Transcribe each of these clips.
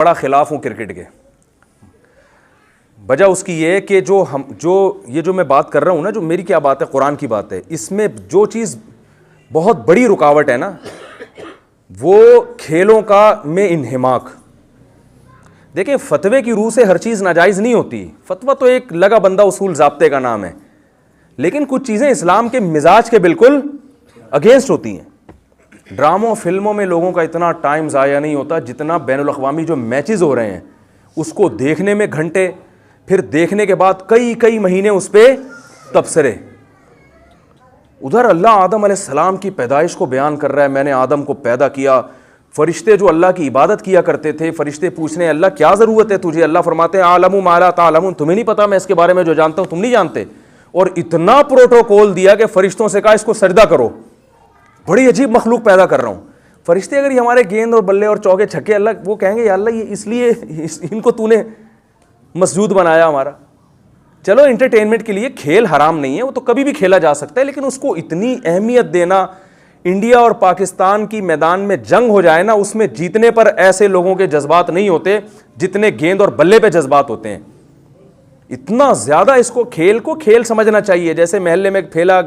बड़ा खिलाफ हूँ क्रिकेट के। वजह उसकी ये है कि जो मैं बात कर रहा हूँ ना, जो मेरी क्या बात है, कुरान की बात है, इसमें जो चीज़ बहुत बड़ी रुकावट है ना, वो खेलों का में इन्हिमाक। देखिए, फतवे की रूह से हर चीज़ नाजायज़ नहीं होती। फतवा तो एक लगा बंदा उसूल ज़ाब्ते का नाम है, लेकिन कुछ चीज़ें इस्लाम के मिजाज के बिल्कुल अगेंस्ट होती हैं। ड्रामों फिल्मों में लोगों का इतना टाइम ज़ाया नहीं होता जितना बैनुल अक़वामी जो मैचेस हो रहे हैं उसको देखने में घंटे, फिर देखने के बाद कई कई महीने उस पर तबसरे। उधर अल्लाह आदम अलैहिस्सलाम की पैदाइश को बयान कर रहा है, मैंने आदम को पैदा किया। फरिश्ते जो अल्लाह की इबादत किया करते थे, फरिश्ते पूछने अल्लाह क्या ज़रूरत है तुझे, अल्लाह फरमाते हैं आलमु मा ला तालमून, तुम्हें नहीं पता मैं इसके बारे में जो जानता हूँ तुम नहीं जानते। और इतना प्रोटोकॉल दिया कि फरिश्तों से कहा इसको सजदा करो, बड़ी अजीब मखलूक पैदा कर रहा हूँ। फरिश्ते अगर ये हमारे गेंद और बल्ले और चौके छक्के अल्लाह, वो कहेंगे या अल्लाह ये इसलिए इनको तूने मसजूद बनाया हमारा। चलो एंटरटेनमेंट के लिए खेल हराम नहीं है, वो तो कभी भी खेला जा सकता है, लेकिन उसको इतनी अहमियत देना, इंडिया और पाकिस्तान की मैदान में जंग हो जाए ना, उसमें जीतने पर ऐसे लोगों के जज्बात नहीं होते जितने गेंद और बल्ले पे जज्बात होते हैं। इतना ज़्यादा इसको खेल को खेल समझना चाहिए। जैसे महल्ले में खेला,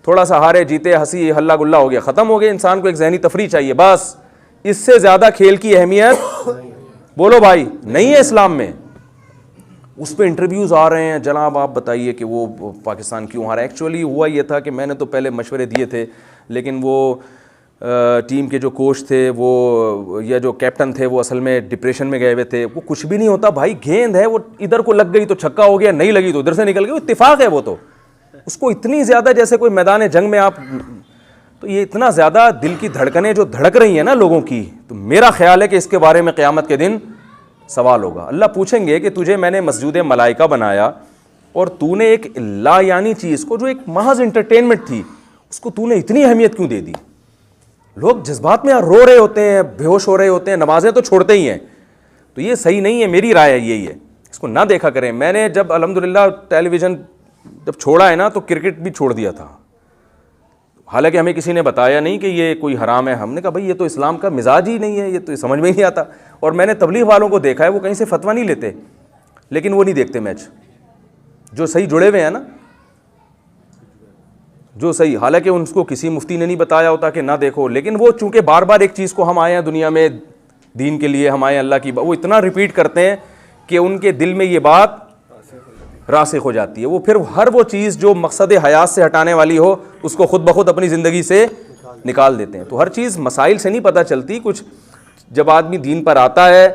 थोड़ा सा हारे जीते, हंसी हल्ला गुल्ला हो गया, ख़त्म हो गया। इंसान को एक ज़हनी तफरी चाहिए, बस। इससे ज़्यादा खेल की अहमियत बोलो भाई नहीं है इस्लाम में। उस पर इंटरव्यूज़ आ रहे हैं, जनाब आप बताइए कि वो पाकिस्तान क्यों हारा। एक्चुअली हुआ ये था कि मैंने तो पहले मशवरे दिए थे, लेकिन वो टीम के जो कोच थे वो या जो कैप्टन थे वो असल में डिप्रेशन में गए हुए थे। वो कुछ भी नहीं होता भाई, गेंद है, वो इधर को लग गई तो छक्का हो गया, नहीं लगी तो उधर से निकल गई, इत्तेफाक है वो तो। उसको इतनी ज़्यादा जैसे कोई मैदान जंग में आप, तो ये इतना ज़्यादा दिल की धड़कनें जो धड़क रही हैं ना लोगों की, तो मेरा ख्याल है कि इसके बारे में क़यामत के दिन सवाल होगा। अल्लाह पूछेंगे कि तुझे मैंने मस्जिद मलाइका बनाया और तूने एक लायानी चीज़ को, जो एक महज इंटरटेनमेंट थी, उसको तूने इतनी अहमियत क्यों दे दी। लोग जज्बात में रो रहे होते हैं, बेहोश हो रहे होते हैं, नमाजें तो छोड़ते ही हैं। तो ये सही नहीं है, मेरी राय है यही है, इसको ना देखा करें। मैंने जब अल्हम्दुलिल्लाह टेलीविज़न जब छोड़ा है ना, तो क्रिकेट भी छोड़ दिया था। हालांकि हमें किसी ने बताया नहीं कि ये कोई हराम है। हमने कहा भाई ये तो इस्लाम का मिजाज ही नहीं है, ये तो समझ में ही नहीं आता। और मैंने तबलीग वालों को देखा है, वो कहीं से फतवा नहीं लेते, लेकिन वो नहीं देखते मैच, जो सही जुड़े हुए हैं ना, जो सही। हालांकि उनको किसी मुफ्ती ने नहीं बताया होता कि ना देखो, लेकिन वो चूंकि बार बार एक चीज़ को, हम आए हैं दुनिया में दीन के लिए, हम आए अल्लाह की, वो इतना रिपीट करते हैं कि उनके दिल में ये बात रासिख हो जाती है। वो फिर हर वो चीज़ जो मकसद हयात से हटाने वाली हो, उसको खुद ब खुद अपनी ज़िंदगी से निकाल देते हैं। तो हर चीज़ मसाइल से नहीं पता चलती। कुछ जब आदमी दीन पर आता है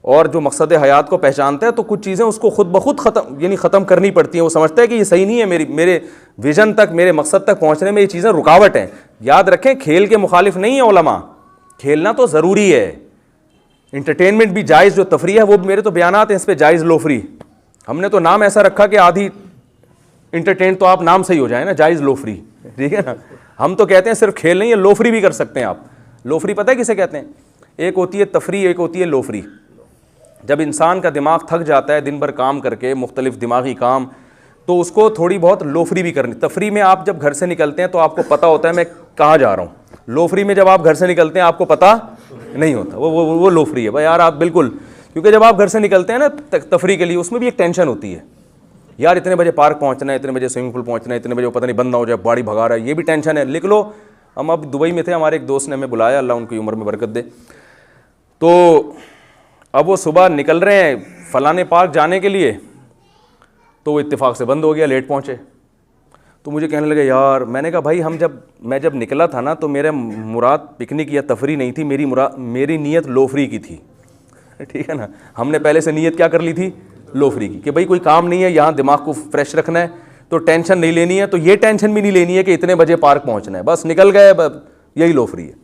और जो मकसद हयात को पहचानता है, तो कुछ चीज़ें उसको खुद ब खुद ख़त्म करनी पड़ती हैं। वो समझता है कि ये सही नहीं है, मेरे विज़न तक, मेरे मकसद तक पहुँचने में ये चीज़ें रुकावट हैं। याद रखें, खेल के मुखालिफ नहीं है उलमा, खेलना तो ज़रूरी है। इंटरटेनमेंट भी जायज़, जो तफरी है वो मेरे तो बयानात हैं इस पर, जायज़ लो फ्री। हमने तो नाम ऐसा रखा कि आधी इंटरटेन तो आप नाम सही हो जाए ना, जायज़ लो फ्री, ठीक है ना। हम तो कहते हैं सिर्फ खेल नहीं है, लो फ्री भी कर सकते हैं आप। लो फ्री पता है किसे कहते हैं? एक होती है तफरी, एक होती है लो फ्री। जब इंसान का दिमाग थक जाता है दिन भर काम करके, मुख्तलिफ दिमागी काम, तो उसको थोड़ी बहुत लो फ्री भी करनी। तफरी में आप जब घर से निकलते हैं तो आपको पता होता है मैं कहाँ जा रहा हूँ। लो फ्री में जब आप घर से निकलते हैं आपको पता नहीं होता, वो लो फ्री है भाई यार आप बिल्कुल। क्योंकि जब आप घर से निकलते हैं ना तफरी के लिए, उसमें भी एक टेंशन होती है यार, इतने बजे पार्क पहुंचना है, इतने बजे स्विमिंग पूल पहुंचना है, इतने बजे पता नहीं बंद ना हो जाए, बाड़ी भगा रहा है, ये भी टेंशन है। लिख लो, हम अब दुबई में थे, हमारे एक दोस्त ने हमें बुलाया, अल्लाह उनकी उम्र में बरकत दे। तो अब वो सुबह निकल रहे हैं फ़लाने पार्क जाने के लिए, तो वो इत्तेफाक से बंद हो गया, लेट पहुँचे। तो मुझे कहने लगे यार, मैंने कहा भाई मैं जब निकला था ना, तो मेरा मुराद पिकनिक या तफरी नहीं थी, मेरी नीयत लो फ्री की थी, ठीक है ना। हमने पहले से नीयत क्या कर ली थी? लो फ्री की, कि भाई कोई काम नहीं है, यहाँ दिमाग को फ्रेश रखना है, तो टेंशन नहीं लेनी है। तो ये टेंशन भी नहीं लेनी है कि इतने बजे पार्क पहुँचना है, बस निकल गए, यही लो फ्री है।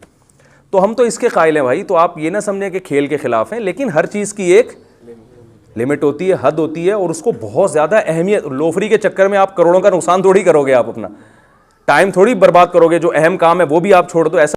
तो हम तो इसके कायल हैं भाई। तो आप ये ना समझें कि खेल के ख़िलाफ़ हैं, लेकिन हर चीज़ की एक लिमिट होती है, हद होती है, और उसको बहुत ज़्यादा अहमियत। लो फ्री के चक्कर में आप करोड़ों का नुकसान थोड़ी करोगे, आप अपना टाइम थोड़ी बर्बाद करोगे, जो अहम काम है वो भी आप छोड़ दो। ऐसा